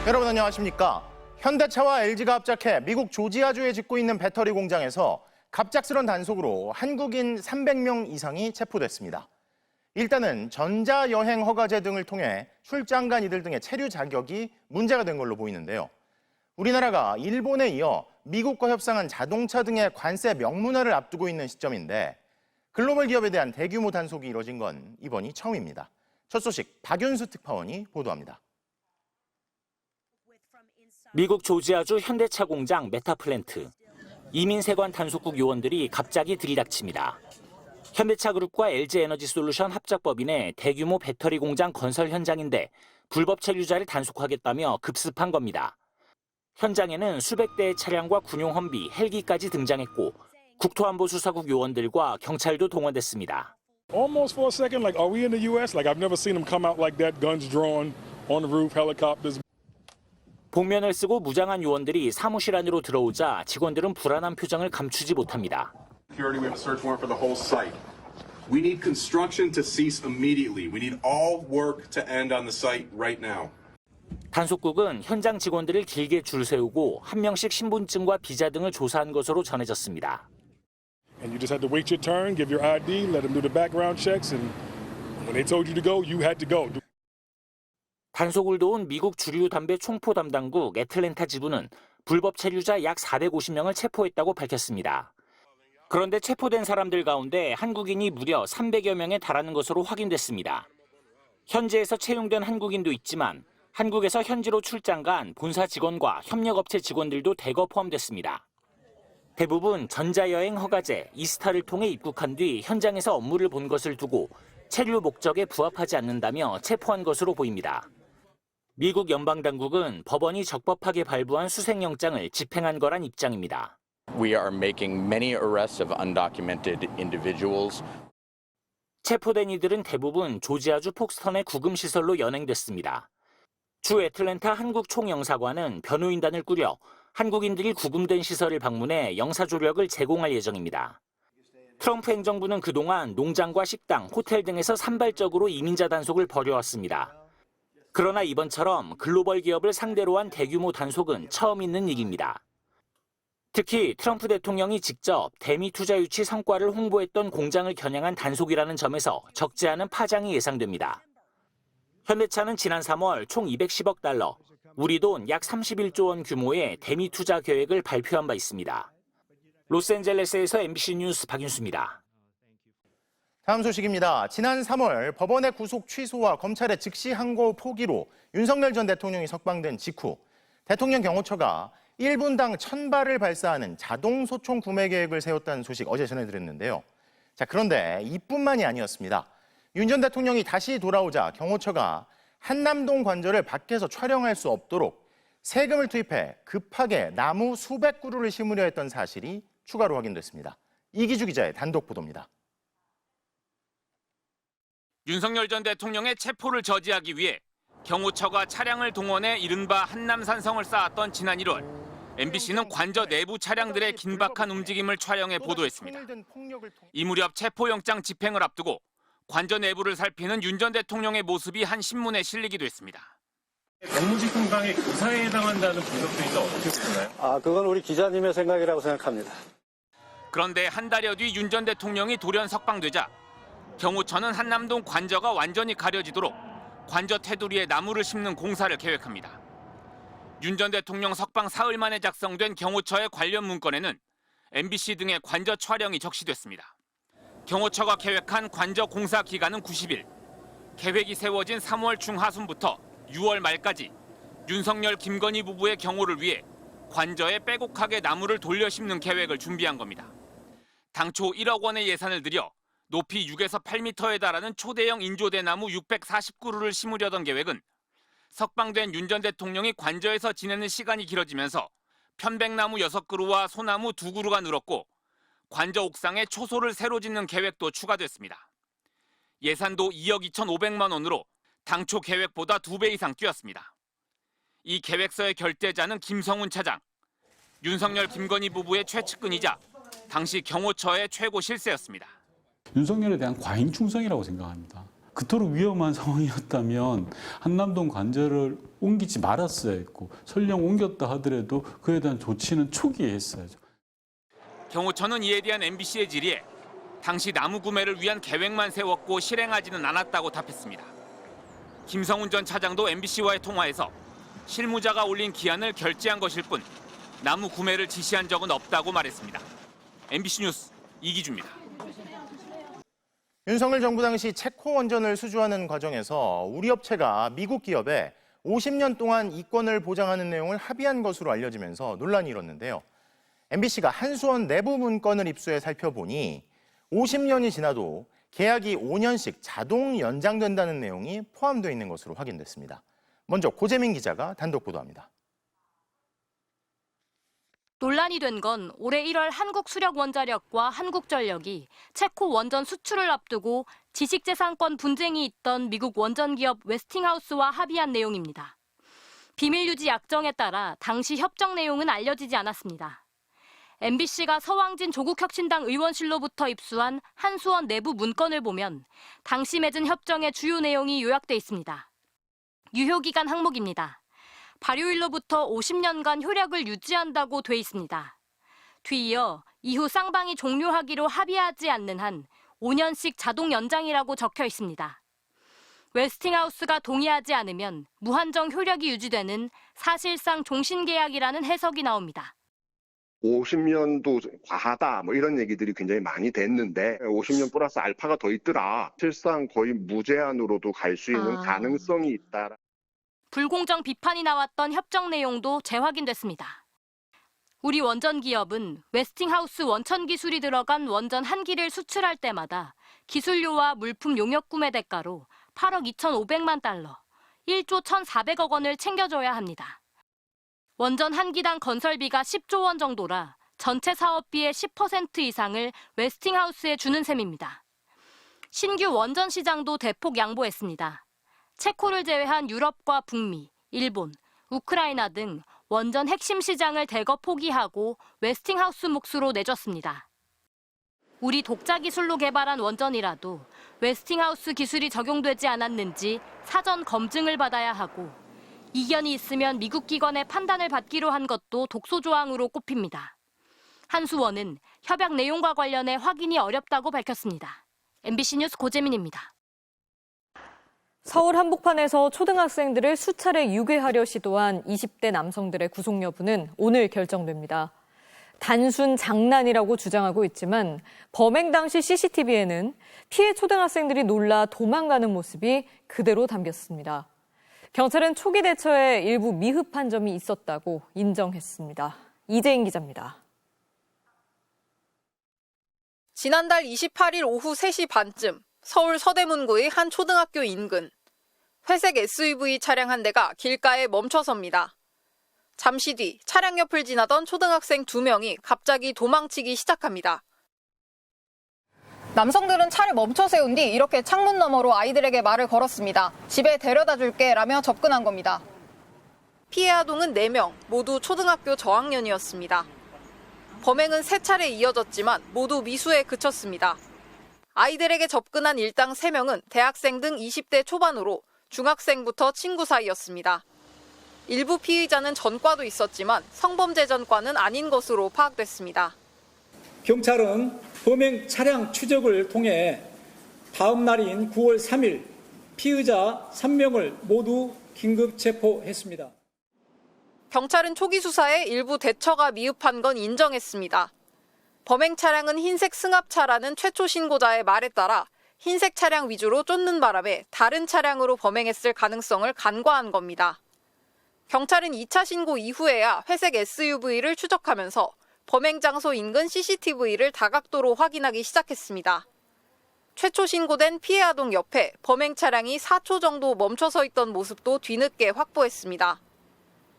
여러분 안녕하십니까? 현대차와 LG가 합작해 미국 조지아주에 짓고 있는 배터리 공장에서 갑작스런 단속으로 한국인 300명 이상이 체포됐습니다. 일단은 전자여행 허가제 등을 통해 출장 간 이들 등의 체류 자격이 문제가 된 걸로 보이는데요. 우리나라가 일본에 이어 미국과 협상한 자동차 등의 관세 명문화를 앞두고 있는 시점인데 글로벌 기업에 대한 대규모 단속이 이뤄진 건 이번이 처음입니다. 첫 소식 박윤수 특파원이 보도합니다. 미국 조지아주 현대차 공장 메타플랜트. 이민세관 단속국 요원들이 갑자기 들이닥칩니다. 현대차그룹과 LG에너지솔루션 합작법인의 대규모 배터리 공장 건설 현장인데 불법 체류자를 단속하겠다며 급습한 겁니다. 현장에는 수백 대의 차량과 군용 험비, 헬기까지 등장했고 국토안보수사국 요원들과 경찰도 동원됐습니다. Almost for a second, like, are we in the U.S.? Like, I've never seen them come out like that, guns drawn on the roof, helicopters. 복면을 쓰고 무장한 요원들이 사무실 안으로 들어오자 직원들은 불안한 표정을 감추지 못합니다. Security, we have a search warrant for the whole site. We need construction to cease immediately. We need all work to end on the site right now. 단속국은 현장 직원들을 길게 줄 세우고 한 명씩 신분증과 비자 등을 조사한 것으로 전해졌습니다. And you just had to wait your turn, give your ID, let them do the background checks, and when they told you to go, you had to go. 단속을 도운 미국 주류 담배 총포 담당국 애틀랜타 지부는 불법 체류자 약 450명을 체포했다고 밝혔습니다. 그런데 체포된 사람들 가운데 한국인이 무려 300여 명에 달하는 것으로 확인됐습니다. 현지에서 채용된 한국인도 있지만 한국에서 현지로 출장 간 본사 직원과 협력업체 직원들도 대거 포함됐습니다. 대부분 전자여행 허가제, 이스타를 통해 입국한 뒤 현장에서 업무를 본 것을 두고 체류 목적에 부합하지 않는다며 체포한 것으로 보입니다. 미국 연방당국은 법원이 적법하게 발부한 수색영장을 집행한 거란 입장입니다. We are making many arrests of undocumented individuals. 체포된 이들은 대부분 조지아주 폭스턴의 구금시설로 연행됐습니다. 주 애틀랜타 한국총영사관은 변호인단을 꾸려 한국인들이 구금된 시설을 방문해 영사조력을 제공할 예정입니다. 트럼프 행정부는 그동안 농장과 식당, 호텔 등에서 산발적으로 이민자 단속을 벌여왔습니다. 그러나 이번처럼 글로벌 기업을 상대로 한 대규모 단속은 처음 있는 일입니다. 특히 트럼프 대통령이 직접 대미 투자 유치 성과를 홍보했던 공장을 겨냥한 단속이라는 점에서 적지 않은 파장이 예상됩니다. 현대차는 지난 3월 총 210억 달러, 우리 돈 약 31조 원 규모의 대미 투자 계획을 발표한 바 있습니다. 로스앤젤레스에서 MBC 뉴스 박윤수입니다. 다음 소식입니다. 지난 3월 법원의 구속 취소와 검찰의 즉시 항고 포기로 윤석열 전 대통령이 석방된 직후 대통령 경호처가 1분당 1000발을 발사하는 자동 소총 구매 계획을 세웠다는 소식 어제 전해드렸는데요. 자, 그런데 이뿐만이 아니었습니다. 윤 전 대통령이 다시 돌아오자 경호처가 한남동 관저를 밖에서 촬영할 수 없도록 세금을 투입해 급하게 나무 수백 그루를 심으려 했던 사실이 추가로 확인됐습니다. 이기주 기자의 단독 보도입니다. 윤석열 전 대통령의 체포를 저지하기 위해 경호처가 차량을 동원해 이른바 한남산성을 쌓았던 지난 1월, MBC는 관저 내부 차량들의 긴박한 움직임을 촬영해 보도했습니다. 이 무렵 체포영장 집행을 앞두고 관저 내부를 살피는 윤 전 대통령의 모습이 한 신문에 실리기도 했습니다. 공무집행방해 교사에 해당한다는 분석도 있는데 어떻게 보나요? 그건 우리 기자님의 생각이라고 생각합니다. 그런데 한 달여 뒤 윤 전 대통령이 돌연 석방되자 경호처는 한남동 관저가 완전히 가려지도록 관저 테두리에 나무를 심는 공사를 계획합니다. 윤 전 대통령 석방 사흘 만에 작성된 경호처의 관련 문건에는 MBC 등의 관저 촬영이 적시됐습니다. 경호처가 계획한 관저 공사 기간은 90일, 계획이 세워진 3월 중하순부터 6월 말까지 윤석열, 김건희 부부의 경호를 위해 관저에 빼곡하게 나무를 돌려 심는 계획을 준비한 겁니다. 당초 1억 원의 예산을 들여 높이 6에서 8m에 달하는 초대형 인조대나무 649그루를 심으려던 계획은 석방된 윤 전 대통령이 관저에서 지내는 시간이 길어지면서 편백나무 6그루와 소나무 2그루가 늘었고 관저 옥상에 초소를 새로 짓는 계획도 추가됐습니다. 예산도 2억 2,500만 원으로 당초 계획보다 2배 이상 뛰었습니다. 이 계획서의 결재자는 김성훈 차장, 윤석열, 김건희 부부의 최측근이자 당시 경호처의 최고 실세였습니다. 윤석열에 대한 과잉 충성이라고 생각합니다. 그토록 위험한 상황이었다면 한남동 관저를 옮기지 말았어야 했고 설령 옮겼다 하더라도 그에 대한 조치는 초기에 했어야죠. 경호처는 이에 대한 MBC의 질의에 당시 나무 구매를 위한 계획만 세웠고 실행하지는 않았다고 답했습니다. 김성훈 전 차장도 MBC와의 통화에서 실무자가 올린 기한을 결제한 것일 뿐 나무 구매를 지시한 적은 없다고 말했습니다. MBC 뉴스 이기주입니다. 윤석열 정부 당시 체코 원전을 수주하는 과정에서 우리 업체가 미국 기업에 50년 동안 이권을 보장하는 내용을 합의한 것으로 알려지면서 논란이 일었는데요. MBC가 한수원 내부 문건을 입수해 살펴보니 50년이 지나도 계약이 5년씩 자동 연장된다는 내용이 포함되어 있는 것으로 확인됐습니다. 먼저 고재민 기자가 단독 보도합니다. 논란이 된 건 올해 1월 한국수력원자력과 한국전력이 체코 원전 수출을 앞두고 지식재산권 분쟁이 있던 미국 원전기업 웨스팅하우스와 합의한 내용입니다. 비밀유지 약정에 따라 당시 협정 내용은 알려지지 않았습니다. MBC가 서왕진 조국혁신당 의원실로부터 입수한 한수원 내부 문건을 보면 당시 맺은 협정의 주요 내용이 요약돼 있습니다. 유효기간 항목입니다. 발효일로부터 50년간 효력을 유지한다고 돼 있습니다. 뒤이어 이후 쌍방이 종료하기로 합의하지 않는 한 5년씩 자동 연장이라고 적혀 있습니다. 웨스팅하우스가 동의하지 않으면 무한정 효력이 유지되는 사실상 종신계약이라는 해석이 나옵니다. 50년도 과하다 뭐 이런 얘기들이 굉장히 많이 됐는데 50년 플러스 알파가 더 있더라. 실상 거의 무제한으로도 갈 수 있는 가능성이 있다. 불공정 비판이 나왔던 협정 내용도 재확인됐습니다. 우리 원전 기업은 웨스팅하우스 원천 기술이 들어간 원전 한 기를 수출할 때마다 기술료와 물품 용역 구매 대가로 8억 2,500만 달러, 1조 1,400억 원을 챙겨줘야 합니다. 원전 한 기당 건설비가 10조 원 정도라 전체 사업비의 10% 이상을 웨스팅하우스에 주는 셈입니다. 신규 원전 시장도 대폭 양보했습니다. 체코를 제외한 유럽과 북미, 일본, 우크라이나 등 원전 핵심 시장을 대거 포기하고 웨스팅하우스 몫으로 내줬습니다. 우리 독자 기술로 개발한 원전이라도 웨스팅하우스 기술이 적용되지 않았는지 사전 검증을 받아야 하고 이견이 있으면 미국 기관의 판단을 받기로 한 것도 독소 조항으로 꼽힙니다. 한수원은 협약 내용과 관련해 확인이 어렵다고 밝혔습니다. MBC 뉴스 고재민입니다. 서울 한복판에서 초등학생들을 수차례 유괴하려 시도한 20대 남성들의 구속 여부는 오늘 결정됩니다. 단순 장난이라고 주장하고 있지만 범행 당시 CCTV에는 피해 초등학생들이 놀라 도망가는 모습이 그대로 담겼습니다. 경찰은 초기 대처에 일부 미흡한 점이 있었다고 인정했습니다. 이재인 기자입니다. 지난달 28일 오후 3시 반쯤 서울 서대문구의 한 초등학교 인근. 회색 SUV 차량 한 대가 길가에 멈춰섭니다. 잠시 뒤 차량 옆을 지나던 초등학생 2명이 갑자기 도망치기 시작합니다. 남성들은 차를 멈춰 세운 뒤 이렇게 창문 너머로 아이들에게 말을 걸었습니다. 집에 데려다 줄게 라며 접근한 겁니다. 피해 아동은 4명, 모두 초등학교 저학년이었습니다. 범행은 3차례 이어졌지만 모두 미수에 그쳤습니다. 아이들에게 접근한 일당 3명은 대학생 등 20대 초반으로 중학생부터 친구 사이였습니다. 일부 피의자는 전과도 있었지만 성범죄 전과는 아닌 것으로 파악됐습니다. 경찰은 범행 차량 추적을 통해 다음 날인 9월 3일 피의자 3명을 모두 긴급 체포했습니다. 경찰은 초기 수사에 일부 대처가 미흡한 건 인정했습니다. 범행 차량은 흰색 승합차라는 최초 신고자의 말에 따라 흰색 차량 위주로 쫓는 바람에 다른 차량으로 범행했을 가능성을 간과한 겁니다. 경찰은 2차 신고 이후에야 회색 SUV를 추적하면서 범행 장소 인근 CCTV를 다각도로 확인하기 시작했습니다. 최초 신고된 피해 아동 옆에 범행 차량이 4초 정도 멈춰서 있던 모습도 뒤늦게 확보했습니다.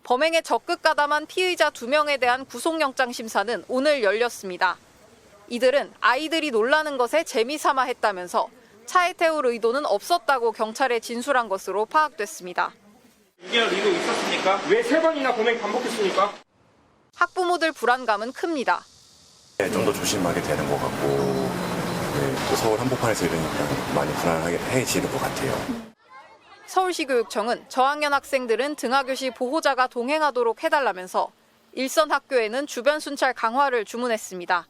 범행에 적극 가담한 피의자 2명에 대한 구속영장 심사는 오늘 열렸습니다. 이들은 아이들이 놀라는 것에 재미삼아 했다면서 차에 태울 의도는 없었다고 경찰에 진술한 것으로 파악됐습니다. 유괴할 의도 있었습니까? 왜 3번이나 범행 반복했습니까? 학부모들 불안감은 큽니다. 좀 더 조심하게 되는 것 같고 또 서울 한복판에서 이러니까 많이 불안해지는 것 같아요. 서울시교육청은 저학년 학생들은 등하교 시 보호자가 동행하도록 해달라면서 일선 학교에는 주변 순찰 강화를 주문했습니다.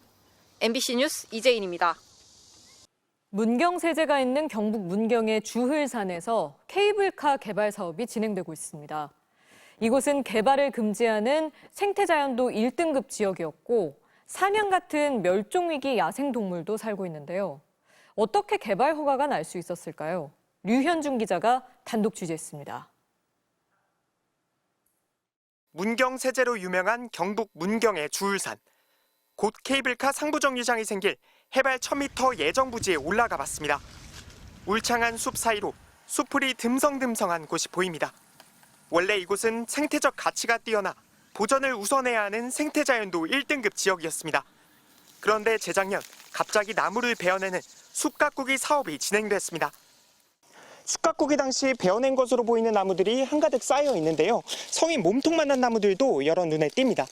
MBC 뉴스 이재인입니다. 문경세제가 있는 경북 문경의 주흘산에서 케이블카 개발 사업이 진행되고 있습니다. 이곳은 개발을 금지하는 생태자연도 1등급 지역이었고 사냥 같은 멸종위기 야생동물도 살고 있는데요. 어떻게 개발 허가가 날 수 있었을까요? 류현중 기자가 단독 취재했습니다. 문경세제로 유명한 경북 문경의 주흘산. 곧 케이블카 상부정류장이 생길 해발 1000m 예정부지에 올라가 봤습니다. 울창한 숲 사이로 수풀이 듬성듬성한 곳이 보입니다. 원래 이곳은 생태적 가치가 뛰어나 보전을 우선해야 하는 생태자연도 1등급 지역이었습니다. 그런데 재작년 갑자기 나무를 베어내는 숲 가꾸기 사업이 진행됐습니다. 숲 가꾸기 당시 베어낸 것으로 보이는 나무들이 한가득 쌓여 있는데요. 성인 몸통만한 나무들도 여러 눈에 띕니다.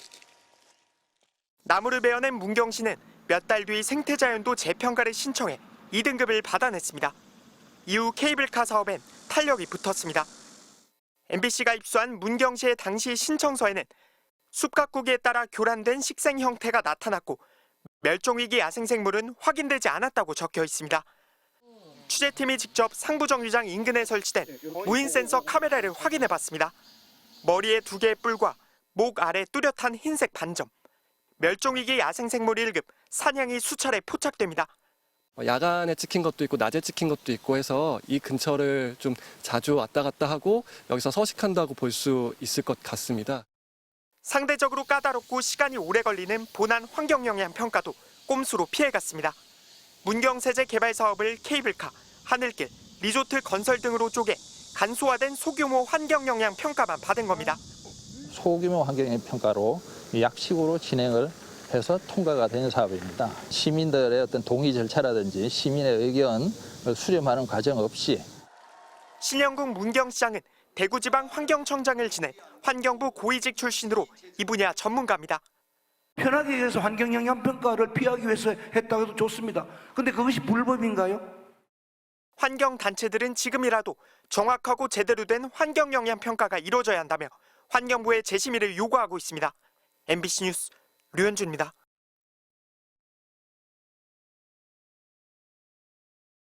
나무를 베어낸 문경시는 몇 달 뒤 생태자연도 재평가를 신청해 2등급을 받아냈습니다. 이후 케이블카 사업엔 탄력이 붙었습니다. MBC가 입수한 문경시의 당시 신청서에는 숲 가꾸기에 따라 교란된 식생 형태가 나타났고 멸종위기 야생생물은 확인되지 않았다고 적혀 있습니다. 취재팀이 직접 상부정류장 인근에 설치된 무인 센서 카메라를 확인해봤습니다. 머리에 2개의 뿔과 목 아래 뚜렷한 흰색 반점. 멸종위기 야생생물 1급 사냥이 수차례 포착됩니다. 야간에 찍힌 것도 있고 낮에 찍힌 것도 있고 해서 이 근처를 좀 자주 왔다 갔다 하고 여기서 서식한다고 볼 수 있을 것 같습니다. 상대적으로 까다롭고 시간이 오래 걸리는 본안 환경영향 평가도 꼼수로 피해갔습니다. 문경세제 개발 사업을 케이블카, 하늘길, 리조트 건설 등으로 쪼개 간소화된 소규모 환경영향 평가만 받은 겁니다. 소규모 환경영향 평가로 약식으로 진행을 해서 통과가 된 사업입니다. 시민들의 어떤 동의 절차라든지 시민의 의견을 수렴하는 과정 없이. 신영국 문경시장은 대구지방 환경청장을 지낸 환경부 고위직 출신으로 이 분야 전문가입니다. 편하게 해서 환경영향 평가를 피하기 위해서 했다고 해도 좋습니다. 그런데 그것이 불법인가요? 환경단체들은 지금이라도 정확하고 제대로 된 환경영향 평가가 이루어져야 한다며 환경부의 재심의를 요구하고 있습니다. MBC 뉴스 류현주입니다.